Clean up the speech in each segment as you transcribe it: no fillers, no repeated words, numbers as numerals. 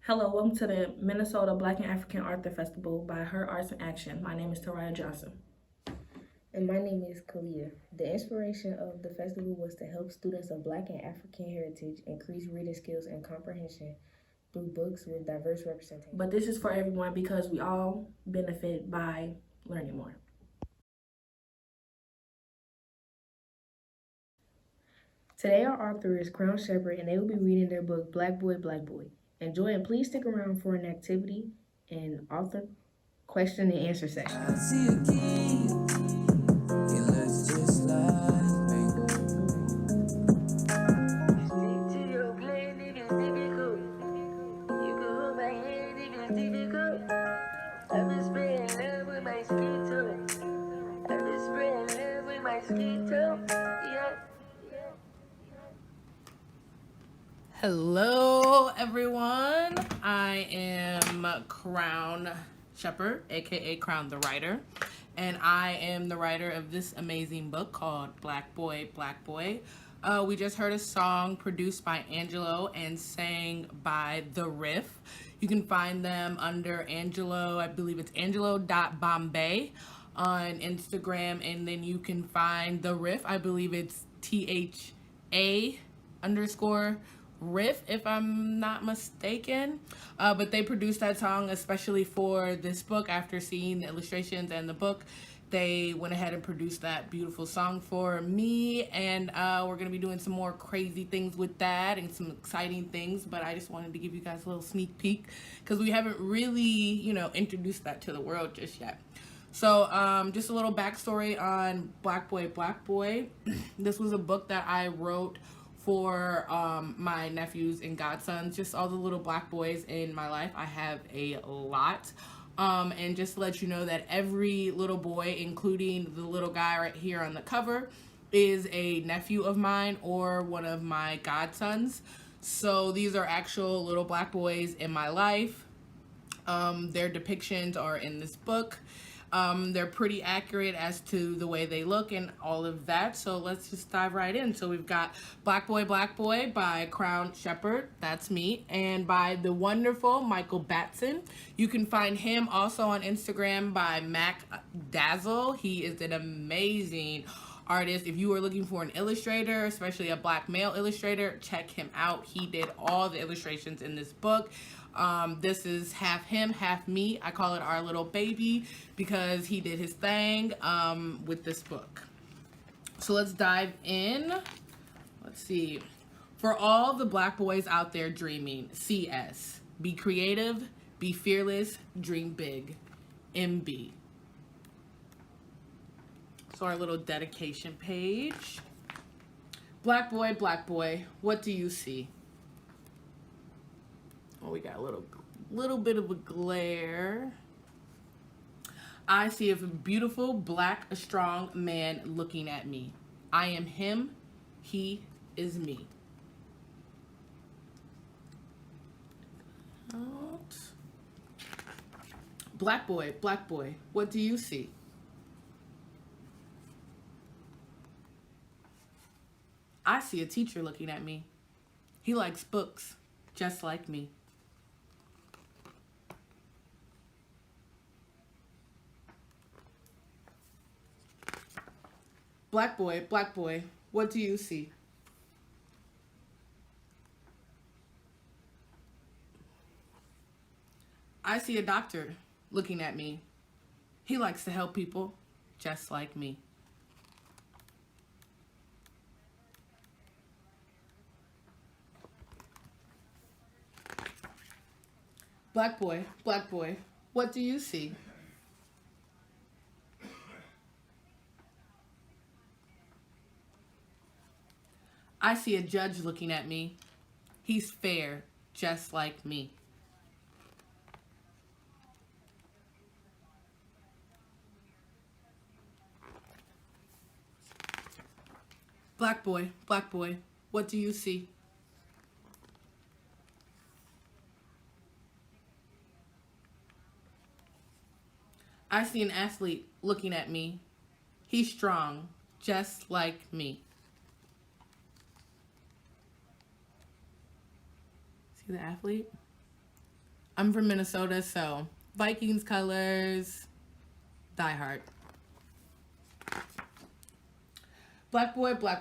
Hello, welcome to the Minnesota Black and African Author Festival by herARTS in Action. My name is Taraya Johnson. And my name is Kalia. The inspiration of the festival was to help students of Black and African heritage increase reading skills and comprehension through books with diverse representation. But this is for everyone because we all benefit by learning more. Today our author is Crown Shepherd and they will be reading their book Black Boy, Black Boy. Enjoy and please stick around for an activity and author question and answer session. I see a king, he looks just like me. Speak to your plan if it's difficult. You can hold my hand if it's difficult. I've been spreading love with my skin tone. I've been spreading love with my skin tone. Yeah. Hello everyone, I am Crown Shepherd, aka Crown the Writer, and I am the writer of this amazing book called Black Boy, Black Boy. We just heard a song produced by Angelo and sang by The Riff. You can find them under Angelo, I believe it's angelo.bombay on Instagram, and then you can find The Riff, I believe it's THA_Riff, if I'm not mistaken. But they produced that song especially for this book. After seeing the illustrations and the book, they went ahead and produced that beautiful song for me, and we're gonna be doing some more crazy things with that and some exciting things, but I just wanted to give you guys a little sneak peek because we haven't really, introduced that to the world just yet. So just a little backstory on Black Boy, Black Boy. This was a book that I wrote for my nephews and godsons, just all the little black boys in my life. I have a lot. And just to let you know that every little boy, including the little guy right here on the cover, is a nephew of mine or one of my godsons. So these are actual little black boys in my life. Their depictions are in this book. They're pretty accurate as to the way they look and all of that. So let's just dive right in. So we've got Black Boy, Black Boy by Crown Shepherd. That's me. And by the wonderful Michael Batson. You can find him also on Instagram by Mac Dazzle. He is an amazing artist. If you are looking for an illustrator, especially a black male illustrator, check him out. He did all the illustrations in this book. This is half him, half me. I call it our little baby because he did his thing with this book. So let's dive in. Let's see. For all the black boys out there dreaming, CS. Be creative, be fearless, dream big. MB. So our little dedication page. Black boy, what do you see? Oh, we got a little bit of a glare. I see a beautiful, black, strong man looking at me. I am him. He is me. Black boy, what do you see? I see a teacher looking at me. He likes books, just like me. Black boy, what do you see? I see a doctor looking at me. He likes to help people, just like me. Black boy, what do you see? I see a judge looking at me. He's fair, just like me. Black boy, what do you see? I see an athlete looking at me. He's strong, just like me. See the athlete? I'm from Minnesota, so Vikings colors, die hard. Black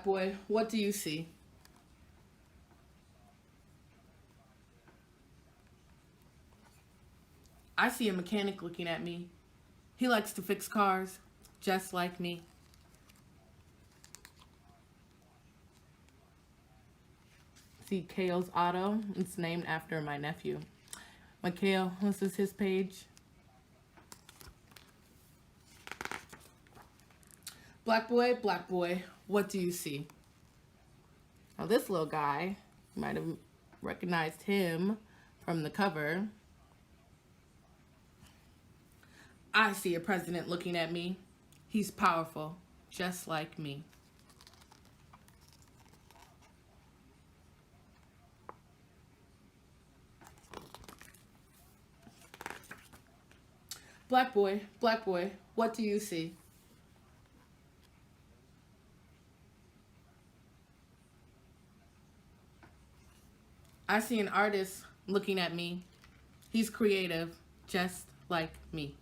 boy, what do you see? I see a mechanic looking at me. He likes to fix cars, just like me. See Kale's Auto. It's named after my nephew. Mikhail, this is his page. Black boy, what do you see? Now this little guy, you might have recognized him from the cover. I see a president looking at me. He's powerful, just like me. Black boy, what do you see? I see an artist looking at me. He's creative, just like me.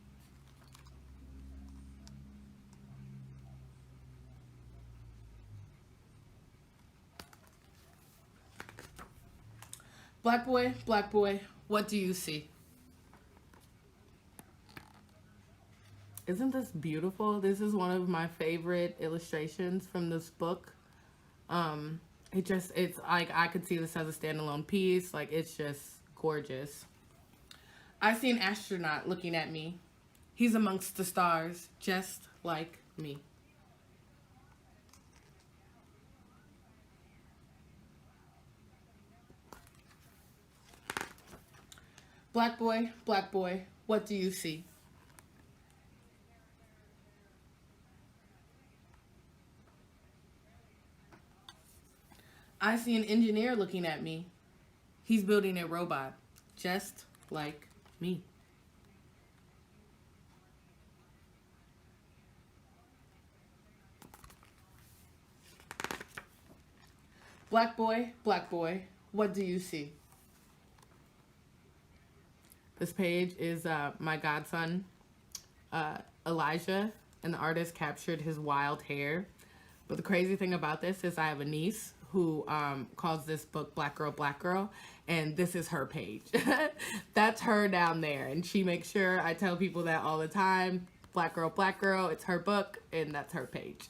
Black boy, what do you see? Isn't this beautiful? This is one of my favorite illustrations from this book. It's like I could see this as a standalone piece. Like, it's just gorgeous. I see an astronaut looking at me. He's amongst the stars, just like me. Black boy, what do you see? I see an engineer looking at me. He's building a robot, just like me. Black boy, what do you see? This page is my godson, Elijah, and the artist captured his wild hair. But the crazy thing about this is I have a niece who calls this book Black Girl, and this is her page. That's her down there, and she makes sure I tell people that all the time. Black Girl, it's her book, and that's her page.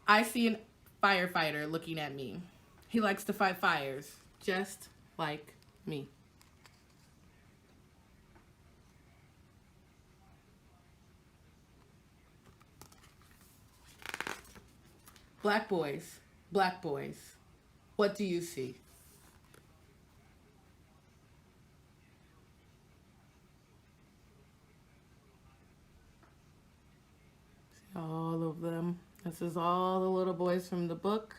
I see a firefighter looking at me. He likes to fight fires, just like me. Black boys, what do you see? See all of them. This is all the little boys from the book,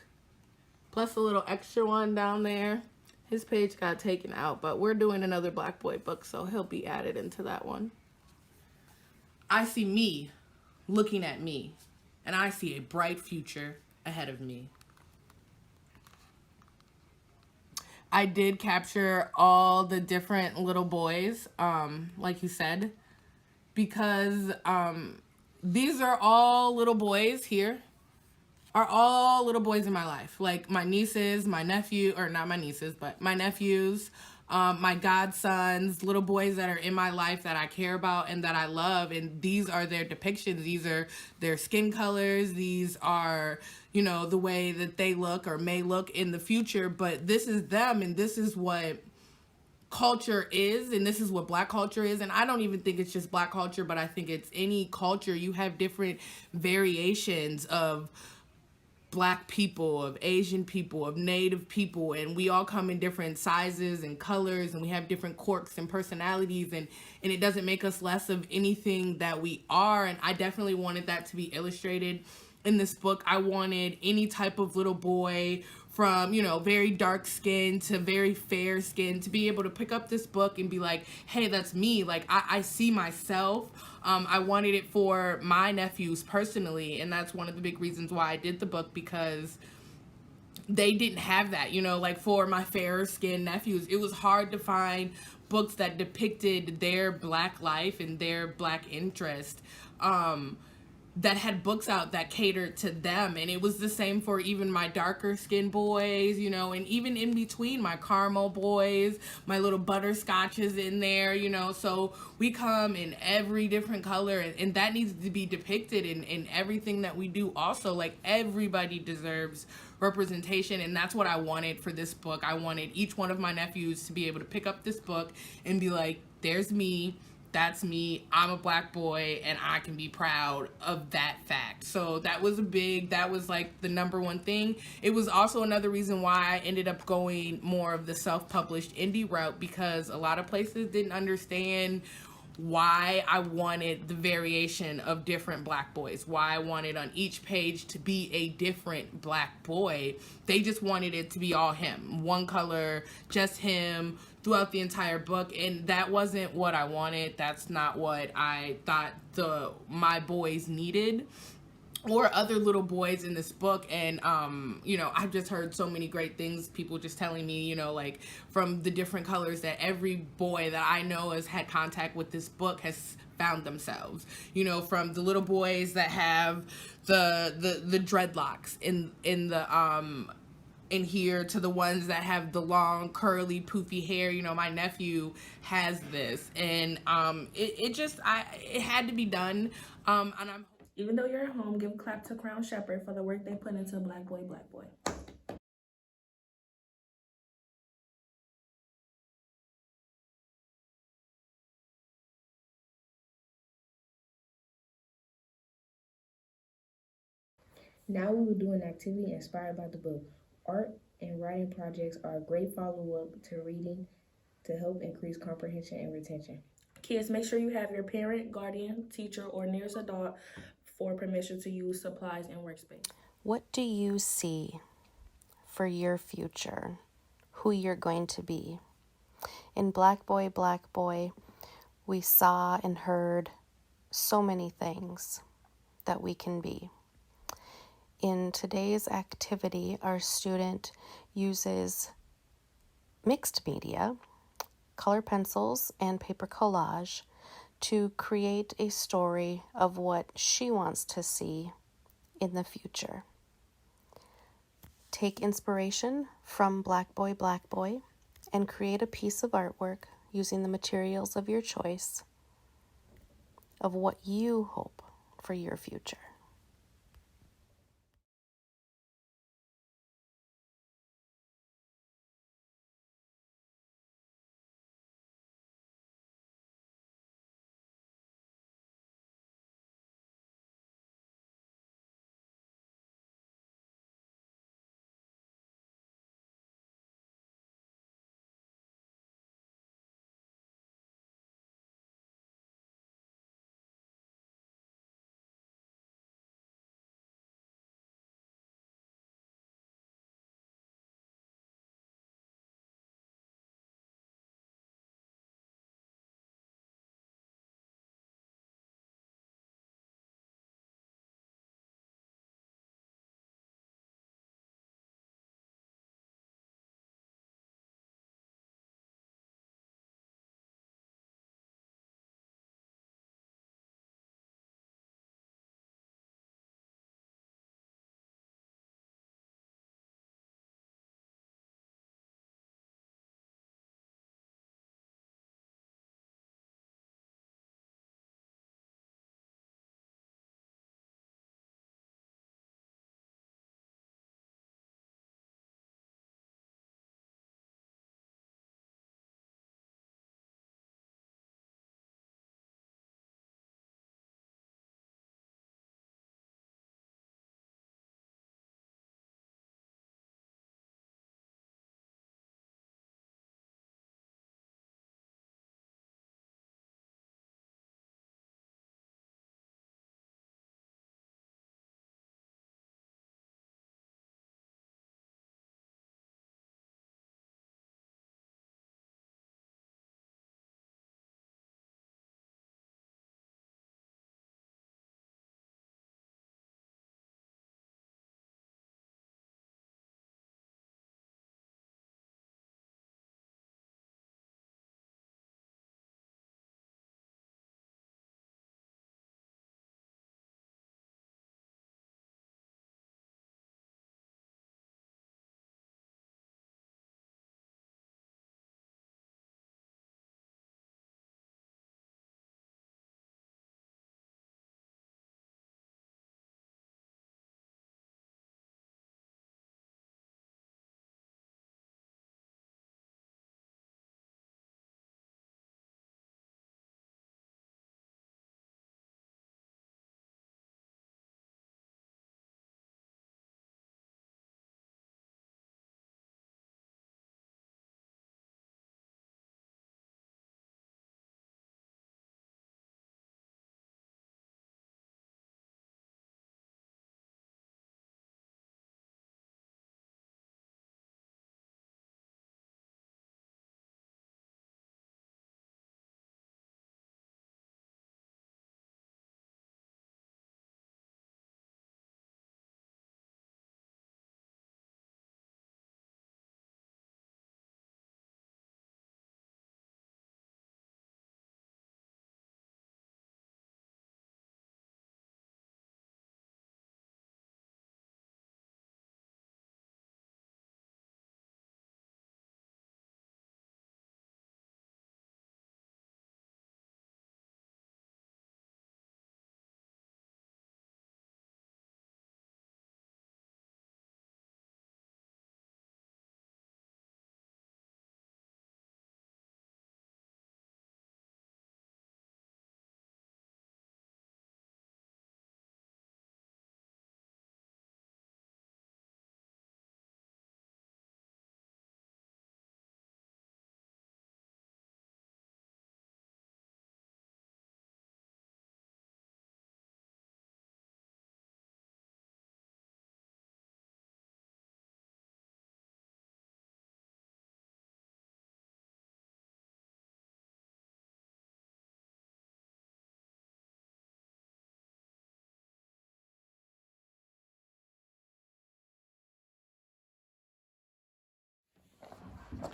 plus a little extra one down there. His page got taken out, but we're doing another Black boy book, so he'll be added into that one. I see me looking at me, and I see a bright future ahead of me. I did capture all the different little boys, like you said, because these are all little boys here, are all little boys in my life. Like my nieces, my nephew, or not my nieces, but my nephews, my godsons, little boys that are in my life that I care about and that I love. And these are their depictions. These are their skin colors. These are, you know, the way that they look or may look in the future. But this is them, and this is what culture is, and this is what Black culture is. And I don't even think it's just Black culture, but I think it's any culture. You have different variations of Black people, of Asian people, of Native people, and we all come in different sizes and colors, and we have different quirks and personalities, and it doesn't make us less of anything that we are. And I definitely wanted that to be illustrated in this book, I wanted any type of little boy from, you know, very dark skin to very fair skin to be able to pick up this book and be like, hey, that's me. Like, I see myself. I wanted it for my nephews personally, and that's one of the big reasons why I did the book, because they didn't have that, you know, like for my fairer skinned nephews, it was hard to find books that depicted their black life and their black interest, that had books out that catered to them. And it was the same for even my darker skinned boys, you know, and even in between, my caramel boys, my little butterscotches in there, you know. So we come in every different color, and that needs to be depicted in everything that we do also. Like, everybody deserves representation, and that's what I wanted for this book. I wanted each one of my nephews to be able to pick up this book and be like, there's me, that's me, I'm a black boy, and I can be proud of that fact. So that was like the number one thing. It was also another reason why I ended up going more of the self-published indie route, because a lot of places didn't understand why I wanted the variation of different black boys, why I wanted on each page to be a different black boy. They just wanted it to be all him, one color, just him throughout the entire book, and that wasn't what I wanted. That's not what I thought my boys needed, or other little boys in this book. And you know, I've just heard so many great things, people just telling me, you know, like from the different colors that every boy that I know has had contact with this book has found themselves, you know, from the little boys that have the dreadlocks in here, to the ones that have the long curly poofy hair. You know, my nephew has this, and it had to be done. And I'm Even though you're at home, give a clap to Crown Shepherd for the work they put into Black Boy, Black Boy. Now we will do an activity inspired by the book. Art and writing projects are a great follow-up to reading to help increase comprehension and retention. Kids, make sure you have your parent, guardian, teacher, or nearest adult for permission to use supplies and workspace. What do you see for your future, who you're going to be? In Black Boy, we saw and heard so many things that we can be. In today's activity, our student uses mixed media, color pencils, and paper collage to create a story of what she wants to see in the future. Take inspiration from Black Boy, and create a piece of artwork using the materials of your choice of what you hope for your future.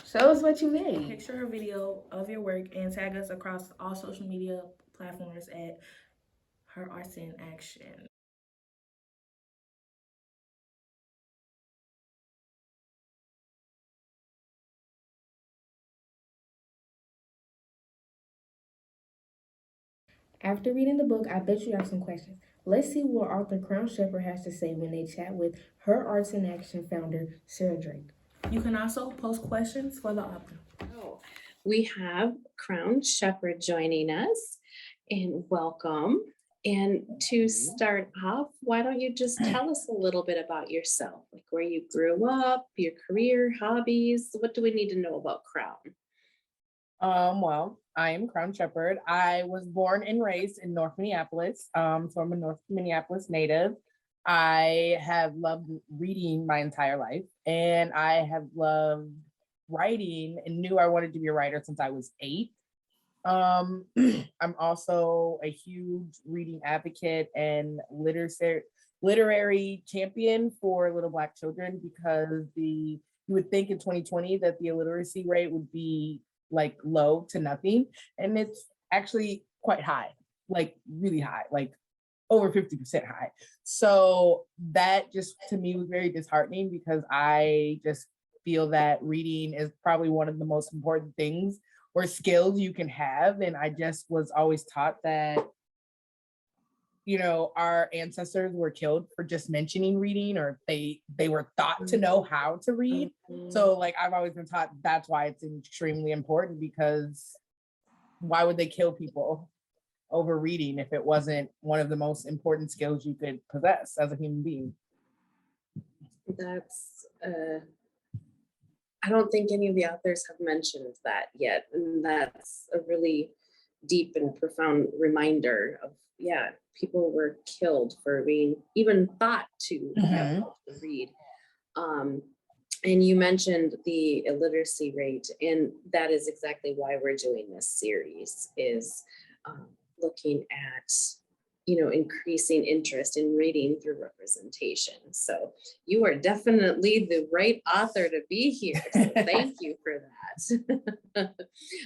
Show us what you made. Picture or video of your work and tag us across all social media platforms at herARTS in Action. After reading the book, I bet you have some questions. Let's see what author Crown Shepherd has to say when they chat with herARTS in Action founder Sarah Drake. You can also post questions for the author. Oh, we have Crown Shepherd joining us, and welcome. And to start off, why don't you just tell us a little bit about yourself, like where you grew up, your career, hobbies? What do we need to know about Crown? Well, I am Crown Shepherd. I was born and raised in North Minneapolis. So I'm a North Minneapolis native. I have loved reading my entire life, and I have loved writing and knew I wanted to be a writer since I was 8. I'm also a huge reading advocate and literary champion for little Black children, because you would think in 2020 that the illiteracy rate would be like low to nothing, and it's actually quite high, like really high, like over 50% high. So that just to me was very disheartening, because I just feel that reading is probably one of the most important things or skills you can have. And I just was always taught that, you know, our ancestors were killed for just mentioning reading, or they were thought to know how to read. So like I've always been taught that's why it's extremely important, because why would they kill people over reading if it wasn't one of the most important skills you could possess as a human being? That's, I don't think any of the authors have mentioned that yet. And that's a really deep and profound reminder of, yeah, people were killed for being even thought to have to read. And you mentioned the illiteracy rate, and that is exactly why we're doing this series, is looking at, you know, increasing interest in reading through representation. So you are definitely the right author to be here. So thank you for that.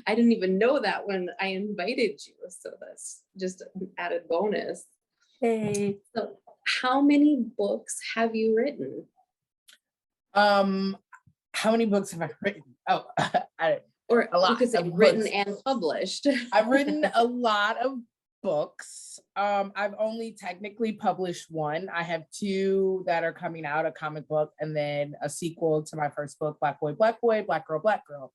I didn't even know that when I invited you. So that's just an added bonus. Hey. So how many books have you written? How many books have I written? Oh, Or a lot. You could say written books. And published. I've written a lot of books. I've only technically published one. I have 2 that are coming out, a comic book and then a sequel to my first book, Black Boy, Black Boy, Black Girl, Black Girl.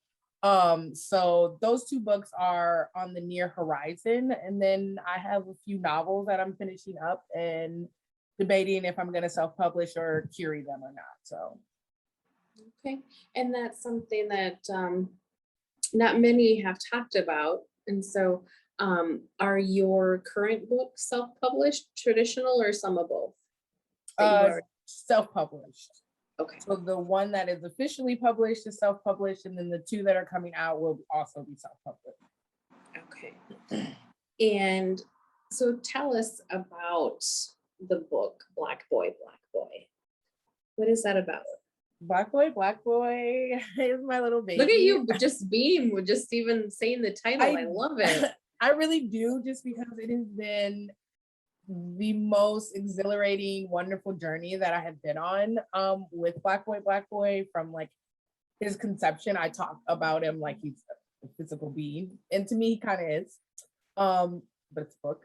So those 2 books are on the near horizon. And then I have a few novels that I'm finishing up and debating if I'm going to self-publish or curate them or not. So. Okay. And that's something that not many have talked about. And so are your current books self-published, traditional, or some of both? Self-published. Okay. So the one that is officially published is self-published, and then the 2 that are coming out will also be self-published. Okay. And so tell us about the book, Black Boy, Black Boy. What is that about? Black Boy, Black Boy is my little baby. Look at you just beam with just even saying the title. I love it. I really do, just because it has been the most exhilarating, wonderful journey that I have been on with Black Boy, from like his conception. I talk about him like he's a physical being, and to me he kind of is, but it's a book.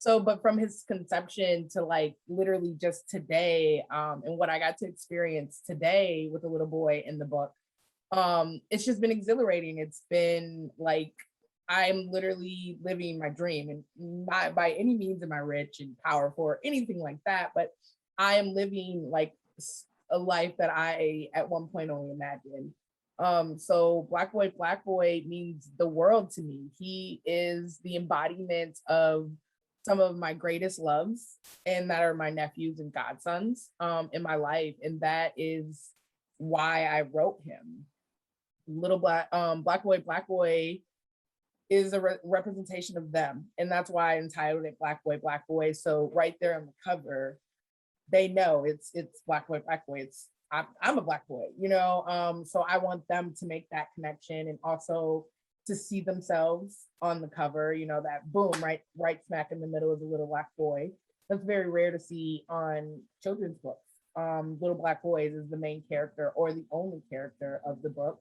So, but from his conception to like literally just today, and what I got to experience today with a little boy in the book, it's just been exhilarating. It's been like, I'm literally living my dream, and not by any means am I rich and powerful or anything like that, but I am living like a life that I at one point only imagined. So Black Boy means the world to me. He is the embodiment of some of my greatest loves, and that are my nephews and godsons in my life. And that is why I wrote him. Black Boy is a representation of them. And that's why I entitled it Black Boy. So right there on the cover, they know it's Black Boy. It's I'm a Black boy, you know, so I want them to make that connection and also to see themselves on the cover, you know, that boom, right smack in the middle is a little Black boy. That's very rare to see on children's books. Little Black boys is the main character or the only character of the book.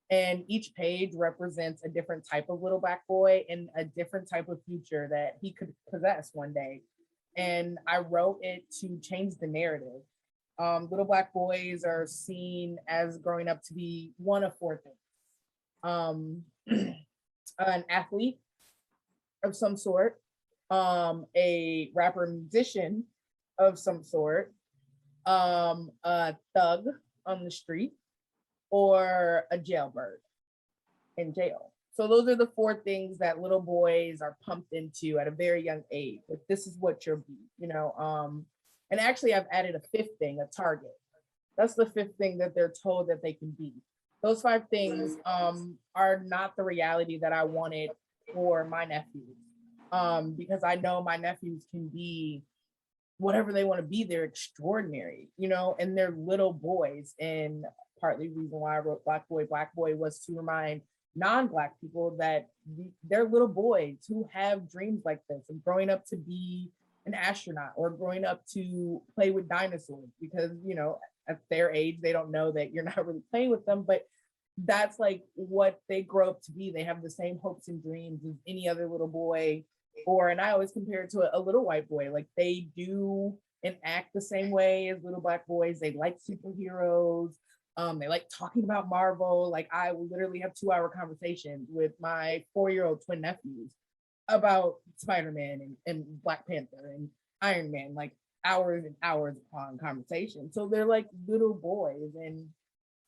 And each page represents a different type of little Black boy and a different type of future that he could possess one day. And I wrote it to change the narrative. Little Black boys are seen as growing up to be one of four things. An athlete of some sort, a rapper musician of some sort, a thug on the street, or a jailbird in jail. So those are the four things that little boys are pumped into at a very young age. Like, this is what you're, you know. And actually, I've added a fifth thing, a target. That's the fifth thing that they're told that they can be. Those five things are not the reality that I wanted for my nephews, because I know my nephews can be whatever they want to be. They're extraordinary, you know, and they're little boys. And partly reason why I wrote Black Boy was to remind non-Black people that they're little boys who have dreams like this and growing up to be an astronaut or growing up to play with dinosaurs, because, you know, at their age, they don't know that you're not really playing with them, but that's like what they grow up to be. They have the same hopes and dreams as any other little boy, and I always compare it to a little white boy. Like, they do and act the same way as little Black boys. They like superheroes. They like talking about Marvel. Like, I will literally have 2-hour conversations with my 4-year-old twin nephews about Spider-Man and Black Panther and Iron Man, like hours and hours upon conversation. So they're like little boys. And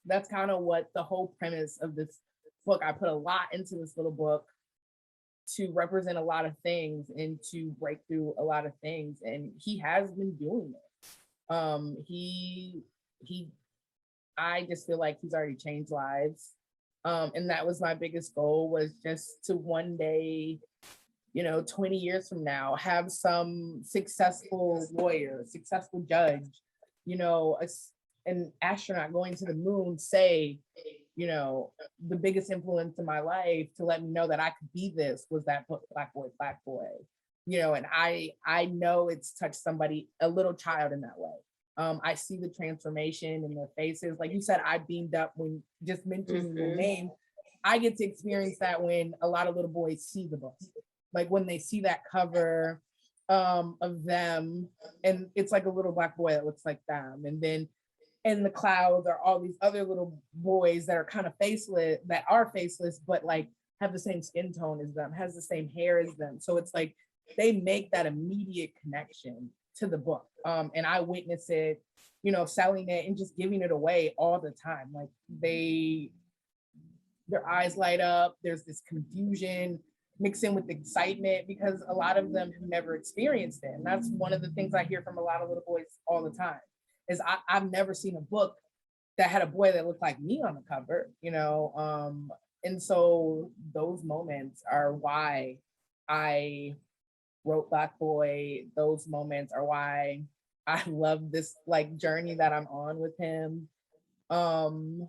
that's kind of what the whole premise of this book, I put a lot into this little book to represent a lot of things and to break through a lot of things. And he has been doing it. I just feel like he's already changed lives. And that was my biggest goal, was just to one day, you know, 20 years from now, have some successful lawyer, successful judge, you know, an astronaut going to the moon say, you know, the biggest influence in my life to let me know that I could be this was that book, Black Boy, you know. And I know it's touched somebody, a little child, in that way. I see the transformation in their faces. Like you said, I beamed up when just mentioning the name. I get to experience that when a lot of little boys see the book. Like, when they see that cover of them, and it's like a little Black boy that looks like them. And then in the clouds are all these other little boys that are kind of faceless, but like have the same skin tone as them, has the same hair as them. So it's like they make that immediate connection to the book. And I witness it, you know, selling it and just giving it away all the time. Like, their eyes light up. There's this confusion mixed in with excitement, because a lot of them have never experienced it. And that's one of the things I hear from a lot of little boys all the time, is I've never seen a book that had a boy that looked like me on the cover, you know? And so those moments are why I wrote Black Boy. Those moments are why I love this like journey that I'm on with him. And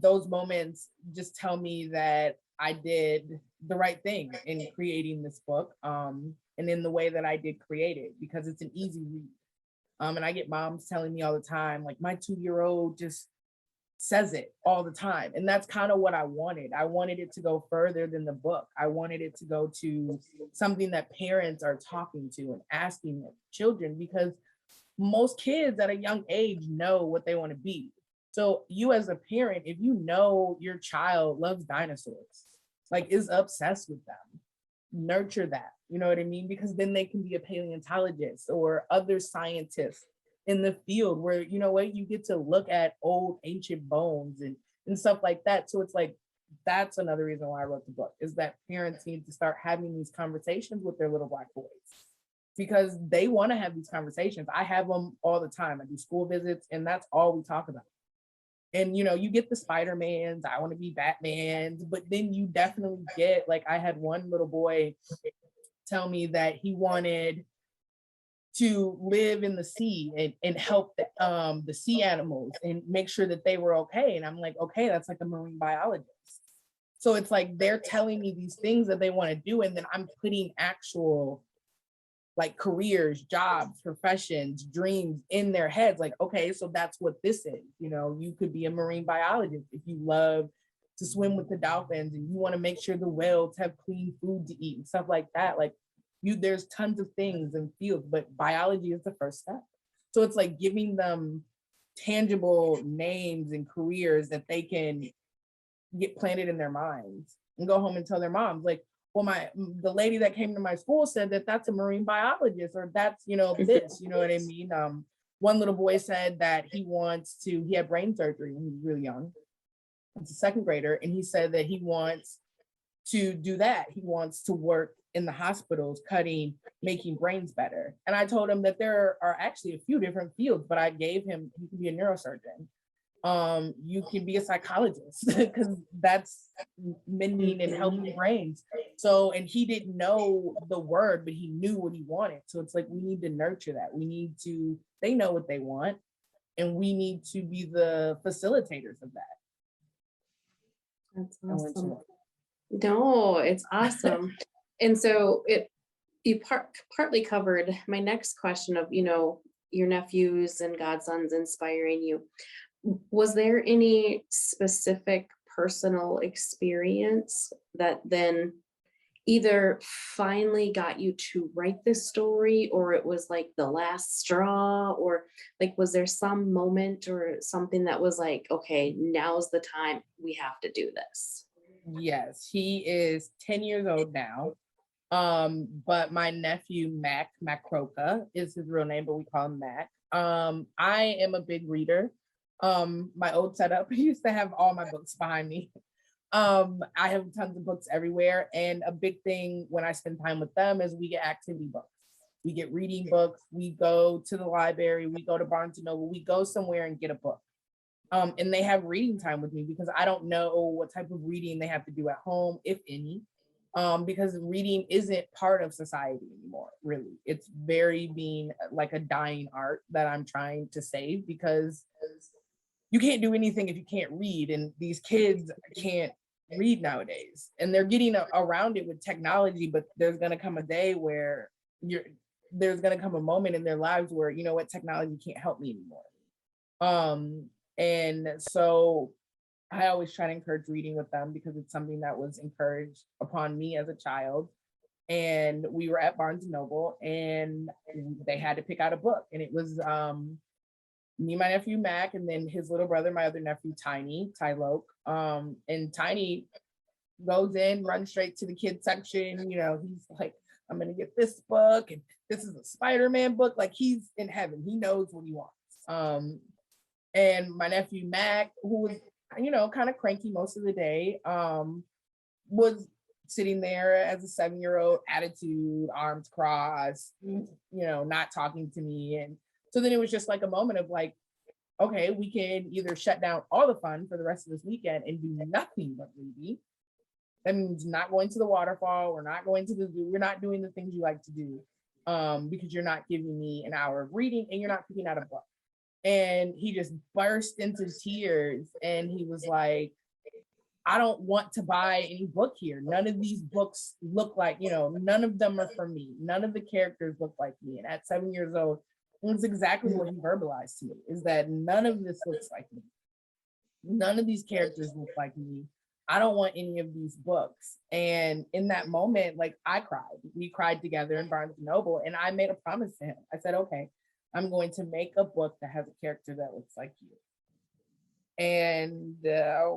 those moments just tell me that I did the right thing in creating this book, and in the way that I did create it, because it's an easy read. And I get moms telling me all the time, like, my 2-year-old just says it all the time. And that's kind of what I wanted. I wanted it to go further than the book. I wanted it to go to something that parents are talking to and asking their children, because most kids at a young age know what they want to be. So you as a parent, if you know your child loves dinosaurs, like is obsessed with them, nurture that, you know what I mean? Because then they can be a paleontologist or other scientists in the field where, you know what, you get to look at old ancient bones and stuff like that. So it's like, that's another reason why I wrote the book, is that parents need to start having these conversations with their little Black boys, because they want to have these conversations. I have them all the time. I do school visits, and that's all we talk about. And, you know, you get the Spider-Mans, I want to be Batman, but then you definitely get, like, I had one little boy tell me that he wanted to live in the sea and help the sea animals and make sure that they were okay. And I'm like, okay, that's like a marine biologist. So it's like they're telling me these things that they want to do, and then I'm putting actual like careers, jobs, professions, dreams in their heads. Like, okay, so that's what this is. You know, you could be a marine biologist if you love to swim with the dolphins and you want to make sure the whales have clean food to eat and stuff like that. Like there's tons of things and fields, but biology is the first step. So it's like giving them tangible names and careers that they can get planted in their minds and go home and tell their moms, like, well, the lady that came to my school said that that's a marine biologist, or that's, you know, this, you know what I mean? One little boy said that he had brain surgery when he was really young. He's a second grader, and he said that he wants to do that. He wants to work in the hospitals, making brains better. And I told him that there are actually a few different fields, but I gave him, he could be a neurosurgeon. You can be a psychologist because that's mending and helping brains. So, and he didn't know the word, but he knew what he wanted. So it's like, we need to nurture that. They know what they want, and we need to be the facilitators of that. That's awesome. No, it's awesome. And so you partly covered my next question of, you know, your nephews and godsons inspiring you. Was there any specific personal experience that then either finally got you to write this story, or it was like the last straw, or like, was there some moment or something that was like, okay, now's the time, we have to do this? Yes, he is 10 years old now. But my nephew, Mac Croca is his real name, but we call him Mac. I am a big reader. My old setup used to have all my books behind me. I have tons of books everywhere. And a big thing when I spend time with them is we get activity books. We get reading books. We go to the library. We go to Barnes & Noble. We go somewhere and get a book. And they have reading time with me because I don't know what type of reading they have to do at home, if any. Because reading isn't part of society anymore, really. It's very being like a dying art that I'm trying to save, because you can't do anything if you can't read, and these kids can't read nowadays, and they're getting around it with technology, but there's going to come a day where there's going to come a moment in their lives where, you know what, technology can't help me anymore. And so I always try to encourage reading with them because it's something that was encouraged upon me as a child. And we were at Barnes & Noble and they had to pick out a book, and it was me, my nephew Mac, and then his little brother, my other nephew Ty Loke. And Tiny goes in, runs straight to the kids section. You know, he's like, I'm gonna get this book, and this is a Spider-Man book. Like, he's in heaven. He knows what he wants. And my nephew Mac, who was, you know, kind of cranky most of the day, was sitting there as a 7-year-old, attitude, arms crossed, you know, not talking to me. And so then it was just like a moment of like, okay, we can either shut down all the fun for the rest of this weekend and do nothing but reading. That means not going to the waterfall, we're not going to the zoo, we're not doing the things you like to do, because you're not giving me an hour of reading and you're not picking out a book. And he just burst into tears and he was like, I don't want to buy any book here. None of these books look like, you know, none of them are for me. None of the characters look like me. And at 7 years old, it was exactly what he verbalized to me, is that none of this looks like me. None of these characters look like me. I don't want any of these books. And in that moment, like, I cried. We cried together in Barnes & Noble, and I made a promise to him. I said, okay, I'm going to make a book that has a character that looks like you. And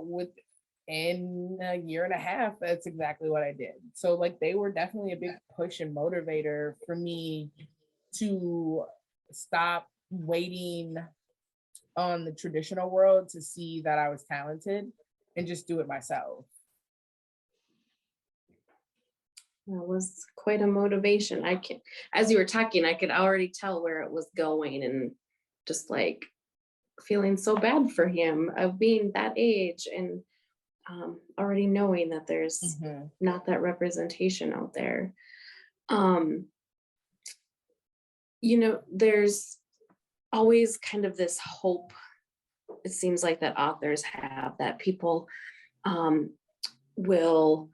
within a year and a half, that's exactly what I did. So like, they were definitely a big push and motivator for me to stop waiting on the traditional world to see that I was talented and just do it myself. That was quite a motivation. As you were talking, I could already tell where it was going, and just like feeling so bad for him of being that age, and already knowing that there's not that representation out there. there's always kind of this hope, it seems like, that authors have, that people will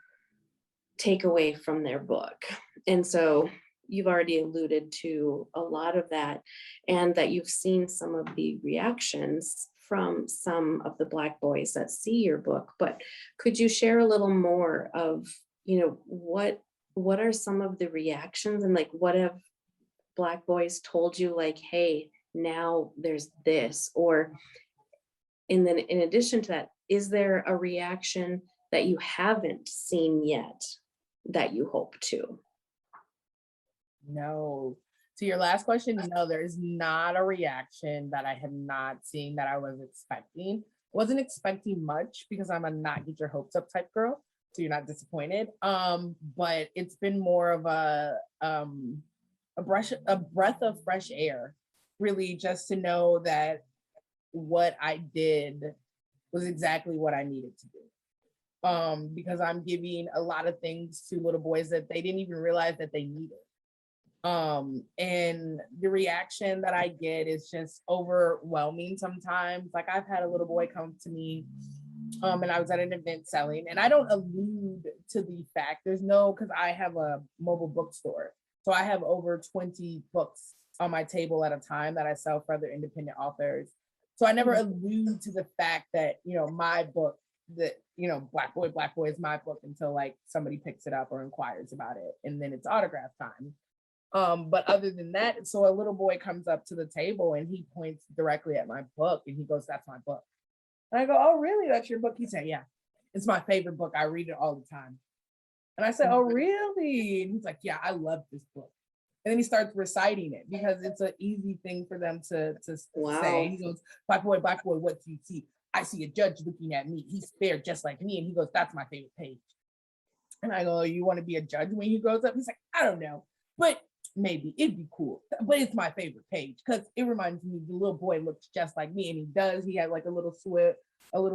take away from their book. And so you've already alluded to a lot of that, and that you've seen some of the reactions from some of the Black boys that see your book. But could you share a little more of, what are some of the reactions, and like, what have Black boys told you, like, hey, now there's this? Or, and then in addition to that, is there a reaction that you haven't seen yet that you hope to? No. To your last question, no, there is not a reaction that I have not seen that I was expecting. Wasn't expecting much because I'm a not get your hopes up type girl, so you're not disappointed. But it's been more of a breath of fresh air, really, just to know that what I did was exactly what I needed to do. Because I'm giving a lot of things to little boys that they didn't even realize that they needed. And the reaction that I get is just overwhelming sometimes. Like, I've had a little boy come to me, and I was at an event selling, and I don't allude to the fact, because I have a mobile bookstore. So I have over 20 books on my table at a time that I sell for other independent authors. So I never allude to the fact that, my book, that, Black Boy is my book, until like somebody picks it up or inquires about it, and then it's autograph time. But other than that, so a little boy comes up to the table and he points directly at my book and he goes, "That's my book." And I go, "Oh, really? That's your book?" He said, "Yeah, it's my favorite book. I read it all the time." And I said, "Oh, really?" And he's like, "Yeah, I love this book." And then he starts reciting it because it's an easy thing for them to Wow. say. He goes, Black boy, what do you see? I see a judge looking at me. He's fair just like me." And he goes, "That's my favorite page." And I go, "You want to be a judge when he grows up?" He's like, "I don't know, but maybe it'd be cool. But it's my favorite page because it reminds me the little boy looks just like me." And he does. He had like a little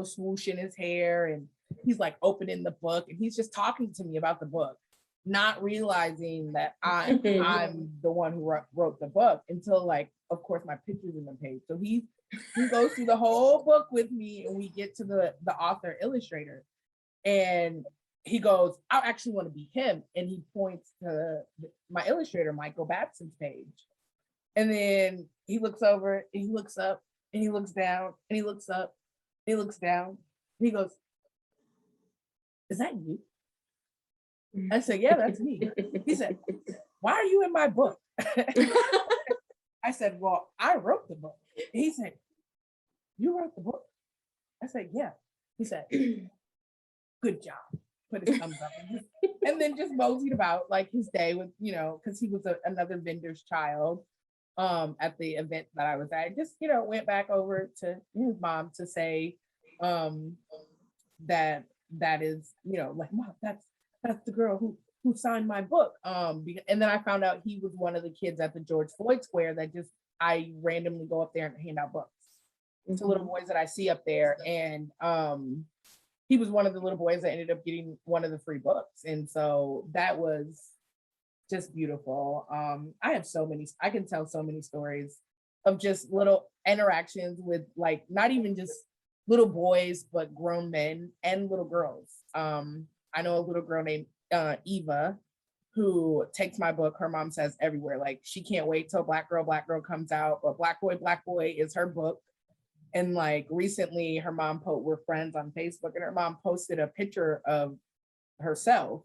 swoosh in his hair, and he's like opening the book, and he's just talking to me about the book, not realizing that I'm the one who wrote the book, until, like, of course, my picture's in the page. So he goes through the whole book with me, and we get to the author illustrator, and he goes, "I actually want to be him." And he points to my illustrator, Michael Babson's page. And then he looks over, and he looks up, and he looks down, and he looks up, and he looks down. And he goes, "Is that you?" I said, "Yeah, that's me." He said, "Why are you in my book?" I said, "Well, I wrote the book." He said, "You wrote the book?" I said, "Yeah." He said, "Good job." Put his thumbs up, and then just moseyed about like his day with, because he was another vendor's child at the event that I was at. Just, went back over to his mom to say that is, like, "Mom, that's the girl who signed my book." And then I found out he was one of the kids at the George Floyd Square that just, I randomly go up there and hand out books to little boys that I see up there. And he was one of the little boys that ended up getting one of the free books. And so that was just beautiful. I can tell so many stories of just little interactions with, like, not even just little boys, but grown men and little girls. I know a little girl named Eva, who takes my book, her mom says, everywhere. Like, she can't wait till Black Girl comes out, but Black Boy is her book. And like recently, her mom we're friends on Facebook, and her mom posted a picture of herself,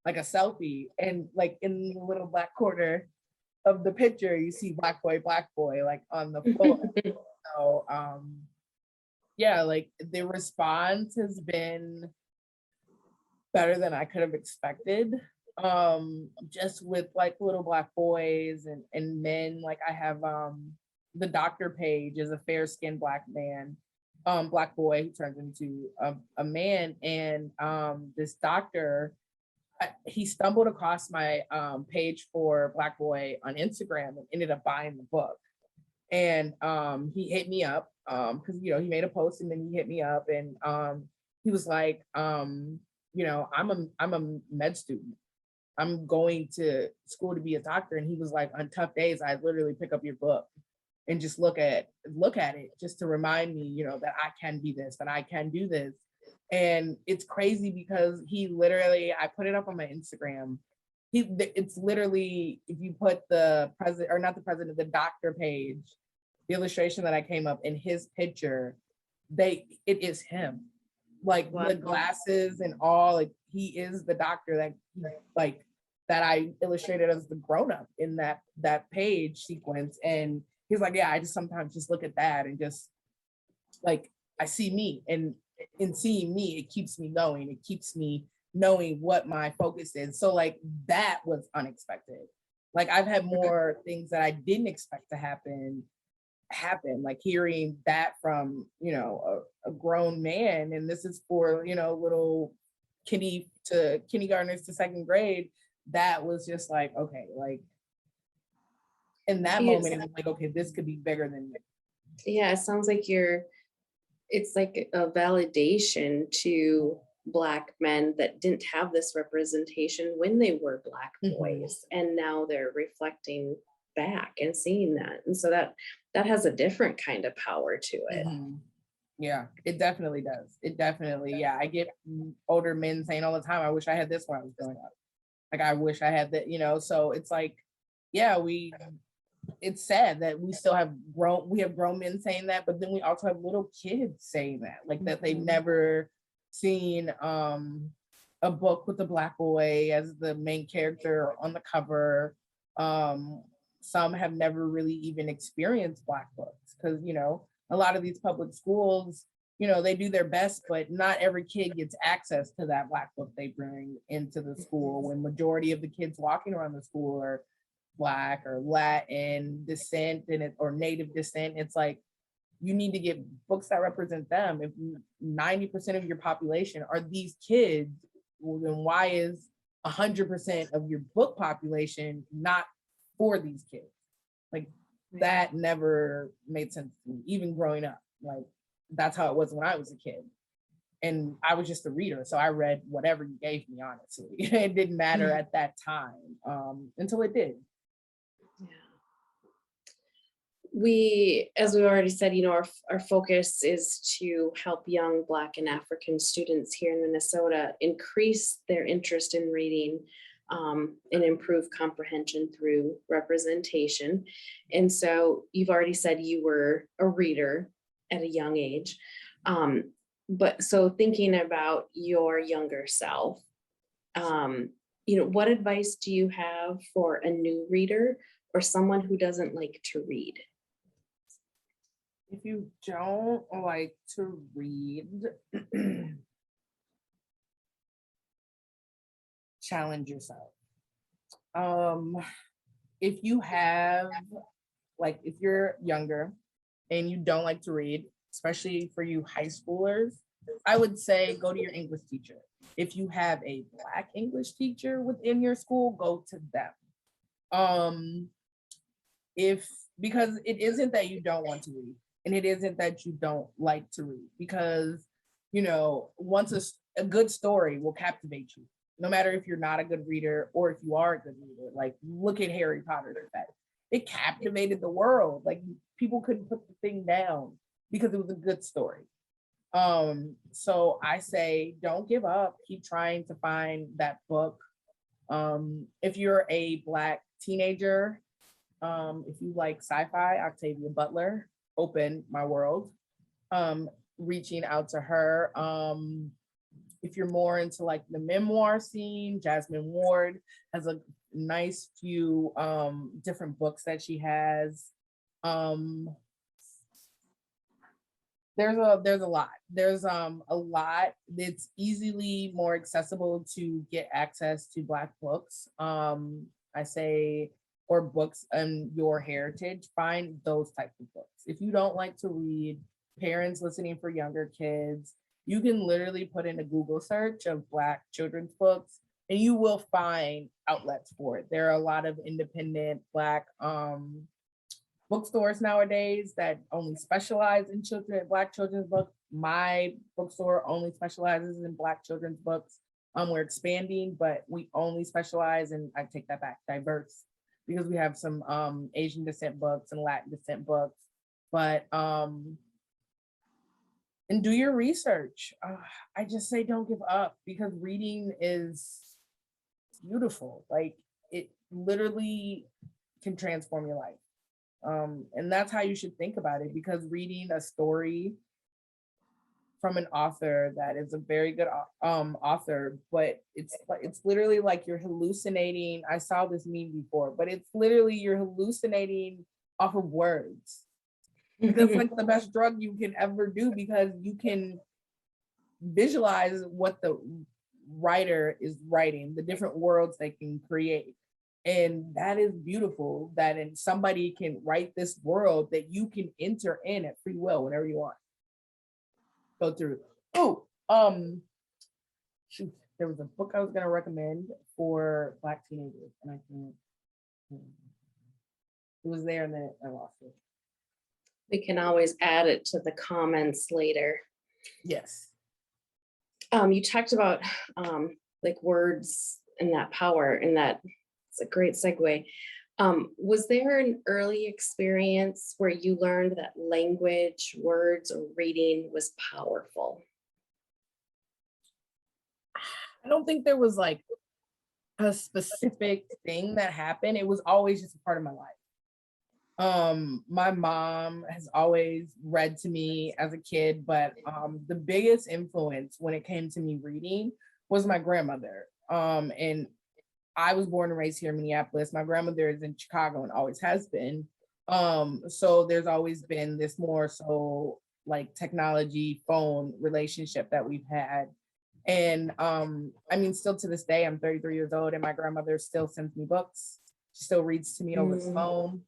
like a selfie, and like in the little black corner of the picture, you see Black Boy, like on the floor. So yeah, like the response has been better than I could have expected. Just with like little Black boys and men. Like, I have the doctor page is a fair-skinned Black man, Black boy who turns into a man. And this doctor, he stumbled across my page for Black boy on Instagram and ended up buying the book. And he hit me up because, he made a post, and then he hit me up, and he was like, I'm a med student. I'm going to school to be a doctor. And he was like, on tough days, I literally pick up your book and just look at it just to remind me, you know, that I can be this, that I can do this. And it's crazy because he literally, I put it up on my Instagram. It's literally, if you put the president, or not the president, the doctor page, the illustration that I came up in his picture, it is him. Like Wow. the glasses and all, like he is the doctor that I illustrated as the grown-up in that page sequence. And he's like, yeah, I just sometimes just look at that and just like I see me, and in seeing me, it keeps me going. It keeps me knowing what my focus is. So like that was unexpected. Like I've had more things that I didn't expect to happen, like hearing that from, you know, a grown man. And this is for, you know, little kindergartners to second grade. That was just like, okay, like in that moment, it was like, okay, this could be bigger than me. Yeah, it sounds like it's like a validation to Black men that didn't have this representation when they were Black boys. And now they're reflecting back and seeing that. And so that has a different kind of power to it. Yeah, it definitely does. It definitely, yeah. I get older men saying all the time, I wish I had this when I was growing up. Like, I wish I had that, you know? So it's like, yeah, it's sad that we still have grown men saying that, but then we also have little kids saying that, like that they've never seen a book with a Black boy as the main character on the cover. Some have never really even experienced Black books because, you know, a lot of these public schools, you know, they do their best, but not every kid gets access to that Black book they bring into the school, when majority of the kids walking around the school are Black or Latin descent or native descent. It's like, you need to get books that represent them. If 90% of your population are these kids, well, then why is 100% of your book population not for these kids? Like, that never made sense to me, even growing up. Like, that's how it was when I was a kid. And I was just a reader, so I read whatever you gave me, honestly. It didn't matter at that time, until it did. As we already said, you know, our focus is to help young Black and African students here in Minnesota increase their interest in reading and improve comprehension through representation. And so you've already said you were a reader at a young age. But so thinking about your younger self, you know, what advice do you have for a new reader or someone who doesn't like to read? If you don't like to read, challenge yourself. If you have, like, if you're younger and you don't like to read, especially for you high schoolers, I would say go to your English teacher. If you have a Black English teacher within your school, go to them. Because it isn't that you don't want to read, and it isn't that you don't like to read, because, you know, once a good story will captivate you, no matter if you're not a good reader or if you are a good reader. Like, look at Harry Potter. It captivated the world. Like, people couldn't put the thing down because it was a good story. So I say, don't give up. Keep trying to find that book. If you're a Black teenager, if you like sci-fi, Octavia Butler opened my world. Reaching out to her. If you're more into like the memoir scene, Jasmine Ward has a nice few different books that she has. There's a lot. There's a lot. It's easily more accessible to get access to Black books. I say, or books on your heritage, find those types of books. If you don't like to read, parents listening for younger kids, you can literally put in a Google search of Black children's books and you will find outlets for it. There are a lot of independent Black bookstores nowadays that only specialize in Black children's books. My bookstore only specializes in Black children's books. We're expanding, but we only specialize in, I take that back, diverse, because we have some Asian descent books and Latin descent books. But and do your research. I just say don't give up, because reading is beautiful. Like, it literally can transform your life. And that's how you should think about it, because reading a story from an author that is a very good author, but it's literally like you're hallucinating. I saw this meme before, but it's literally you're hallucinating off of words. That's like the best drug you can ever do, because you can visualize what the writer is writing, the different worlds they can create. And that is beautiful, that somebody can write this world that you can enter in at free will whenever you want. Go through. Shoot, there was a book I was gonna recommend for Black teenagers, and I can't. It was there, and then I lost it. We can always add it to the comments later. Yes. You talked about like words and that power, and that it's a great segue. Was there an early experience where you learned that language, words, or reading was powerful? I don't think there was like a specific thing that happened. It was always just a part of my life. My mom has always read to me as a kid, but the biggest influence when it came to me reading was my grandmother. And I was born and raised here in Minneapolis. My grandmother is in Chicago and always has been. So there's always been this more so like technology, phone relationship that we've had. And I mean, still to this day, I'm 33 years old, and my grandmother still sends me books. She still reads to me over the phone.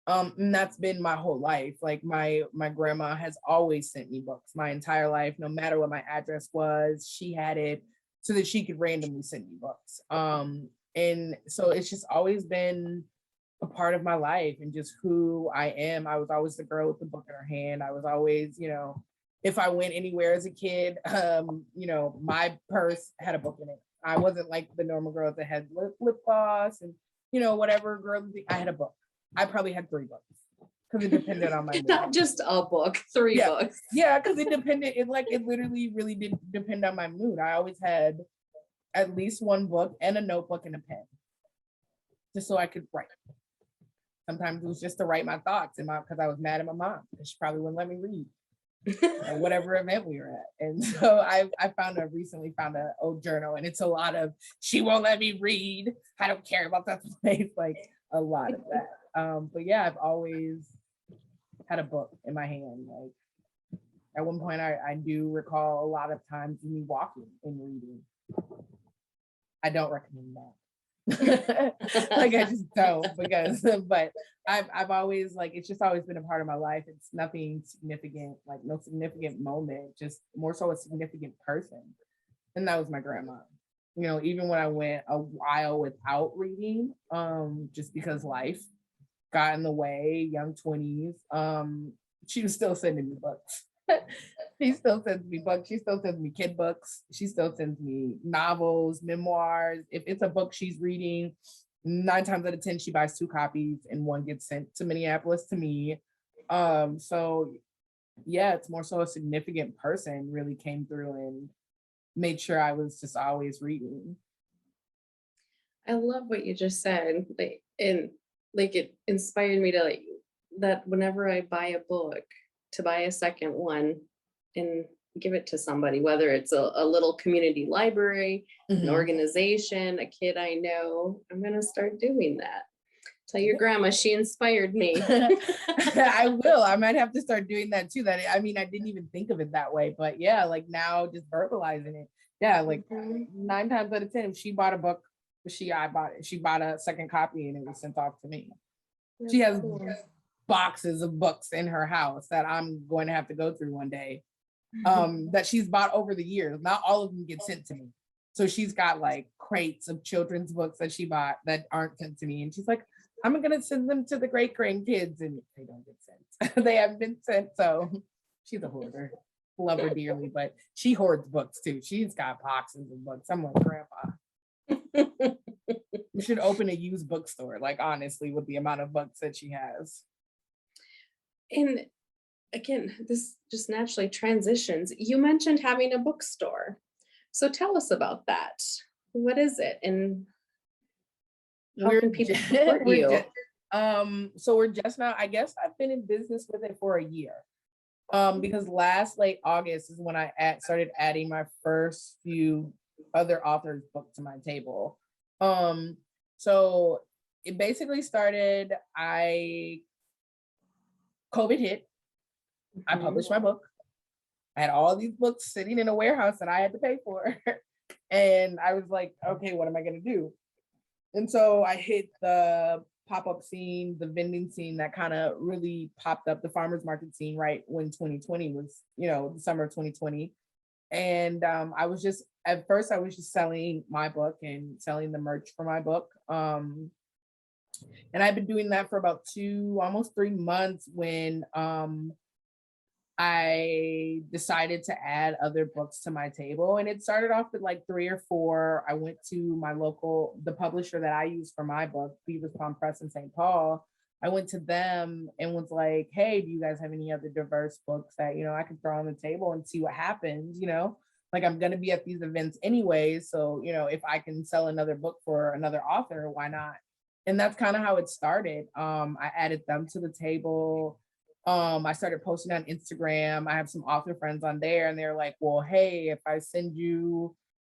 And that's been my whole life. Like my grandma has always sent me books my entire life, no matter what my address was. She had it so that she could randomly send me books. And so it's just always been a part of my life and just who I am. I was always the girl with the book in her hand. I was always, if I went anywhere as a kid, my purse had a book in it. I wasn't like the normal girls that had lip gloss and, whatever girl, I had a book. I probably had 3 books because it depended on my mood. Not just a book, 3 books. Yeah, because it depended. It literally really did depend on my mood. I always had at least 1 book and a notebook and a pen, just so I could write. Sometimes it was just to write my thoughts, because I was mad at my mom because she probably wouldn't let me read at whatever event we were at. And so I recently found an old journal, and it's a lot of "she won't let me read. I don't care about that place." Like a lot of that. But yeah, I've always had a book in my hand. Like at one point, I do recall a lot of times me walking and reading. I don't recommend that. Like I just don't, but I've always it's just always been a part of my life. It's nothing significant, like no significant moment, just more so a significant person. And that was my grandma. Even when I went a while without reading, just because life got in the way, young 20s, she was still sending me books. She still sends me books. She still sends me kid books. She still sends me novels, memoirs. If it's a book she's reading, 9 times out of 10, she buys 2 copies and 1 gets sent to Minneapolis to me. So yeah, it's more so a significant person really came through and made sure I was just always reading. I love what you just said. It inspired me to that whenever I buy a book, to buy a second one and give it to somebody, whether it's a little community library, an organization, a kid I know. I'm gonna start doing that. Tell your grandma she inspired me. I will. I might have to start doing that too. I didn't even think of it that way, but yeah, now just verbalizing it. Yeah, 9 times out of 10, if she bought a book, I bought it. She bought a second copy and it was sent off to me. That's she has cool. boxes of books in her house that I'm going to have to go through one day. That she's bought over the years. Not all of them get sent to me. So she's got crates of children's books that she bought that aren't sent to me. And she's like, I'm gonna send them to the great grandkids, and they don't get sent. They haven't been sent, so she's a hoarder. love her dearly, but she hoards books too. She's got boxes of books. I'm like, Grandpa, you should open a used bookstore, like honestly, with the amount of books that she has. And again, this just naturally transitions. You mentioned having a bookstore. So tell us about that. What is it and how can people support you? So we're just now, I guess I've been in business with it for a year. Because late August is when I started adding my first few other authors' books to my table. So it basically started, COVID hit, I published my book. I had all these books sitting in a warehouse that I had to pay for. And I was like, okay, what am I gonna do? And so I hit the pop-up scene, the vending scene that kind of really popped up, the farmers market scene, right when 2020 was, the summer of 2020. And I was just, at first I was just selling my book and selling the merch for my book. And I've been doing that for about almost 3 months when I decided to add other books to my table. And it started off with like 3 or 4. I went to my the publisher that I use for my book, Beaver's Palm Press in St. Paul. I went to them and was like, hey, do you guys have any other diverse books that, I could throw on the table and see what happens, Like I'm going to be at these events anyway. So, if I can sell another book for another author, why not? And that's kind of how it started. I added them to the table. I started posting on Instagram. I have some author friends on there and they're like, well, hey, if I send you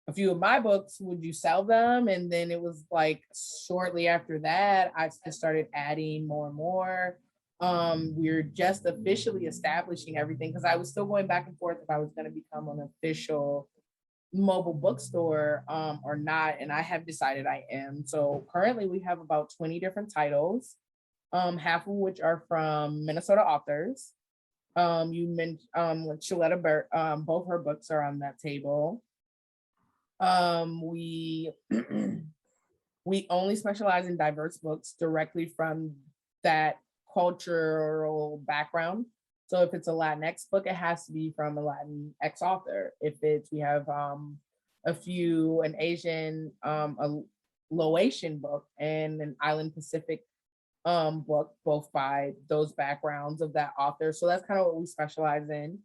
a few of my books, would you sell them? And then it was like shortly after that, I just started adding more and more. We're just officially establishing everything because I was still going back and forth if I was going to become an official mobile bookstore or not. And I have decided I am. So currently we have about 20 different titles. Half of which are from Minnesota authors. You mentioned Shaletta Burt, both her books are on that table. We we only specialize in diverse books directly from that cultural background. So if it's a Latinx book, it has to be from a Latinx author. We have an Asian, a Laotian book and an Island Pacific book, both by those backgrounds of that author. So that's kind of what we specialize in.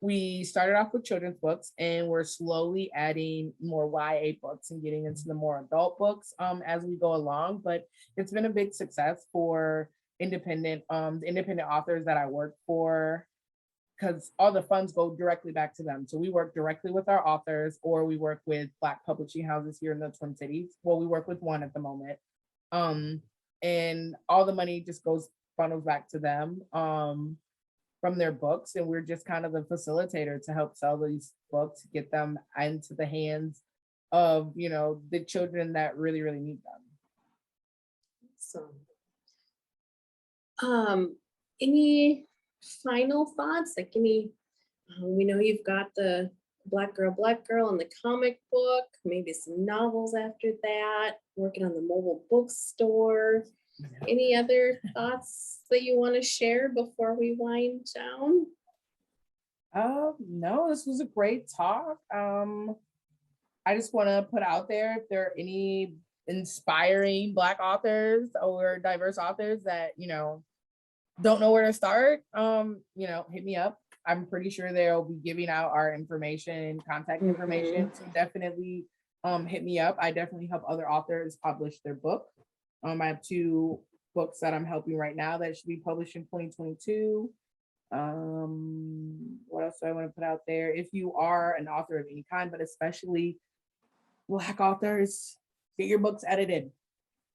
We started off with children's books and we're slowly adding more YA books and getting into the more adult books as we go along. But it's been a big success for the independent authors that I work for, because all the funds go directly back to them. So we work directly with our authors, or we work with Black publishing houses here in the Twin Cities. Well, we work with one at the moment. And all the money just funnels back to them from their books. And we're just kind of the facilitator to help sell these books, get them into the hands of, the children that really, really need them. So, any final thoughts? Like we know you've got the Black Girl and the comic book, maybe some novels after that, working on the mobile bookstore. Any other thoughts that you want to share before we wind down? No, this was a great talk. I just want to put out there, if there are any inspiring Black authors or diverse authors that, don't know where to start, hit me up. I'm pretty sure they'll be giving out our information, contact information. So definitely hit me up. I definitely help other authors publish their book. I have 2 books that I'm helping right now that should be published in 2022. What else do I want to put out there? If you are an author of any kind, but especially Black authors, get your books edited.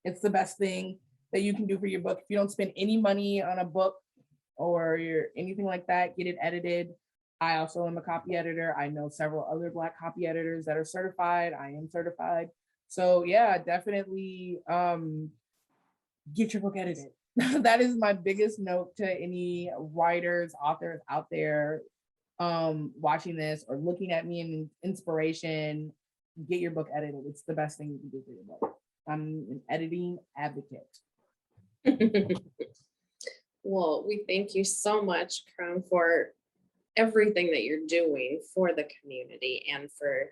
It's the best thing that you can do for your book. If you don't spend any money on a book or anything like that, get it edited. I also am a copy editor. I know several other Black copy editors that are certified. I am certified. So yeah, definitely get your book edited. That is my biggest note to any writers, authors out there watching this or looking at me in inspiration. Get your book edited. It's the best thing you can do for your book. I'm an editing advocate. Well, we thank you so much, Crown, for everything that you're doing for the community and for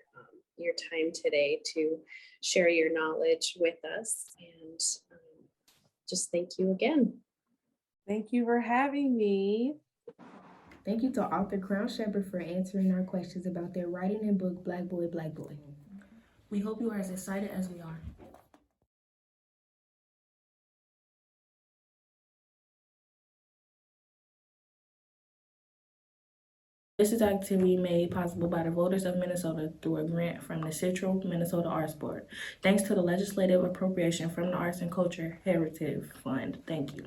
your time today to share your knowledge with us. And just thank you again. Thank you for having me. Thank you to author Crown Shepherd for answering our questions about their writing and book, Black Boy, Black Boy. We hope you are as excited as we are. This is an activity made possible by the voters of Minnesota through a grant from the Central Minnesota Arts Board. Thanks to the legislative appropriation from the Arts and Culture Heritage Fund. Thank you.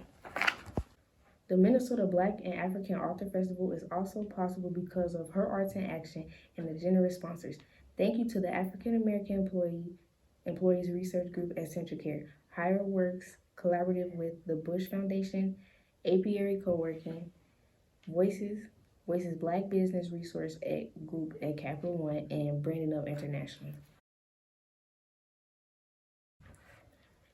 The Minnesota Black and African Author Festival is also possible because of herARTS in Action and the generous sponsors. Thank you to the African American Employees Research Group at CentraCare, HireWorks Collaborative with the Bush Foundation, Apiary Coworking, Voices Black Business Resource Group at Capital One, and Branding Up International.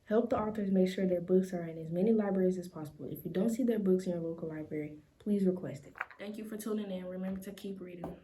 Help the authors make sure their books are in as many libraries as possible. If you don't see their books in your local library, please request it. Thank you for tuning in. Remember to keep reading.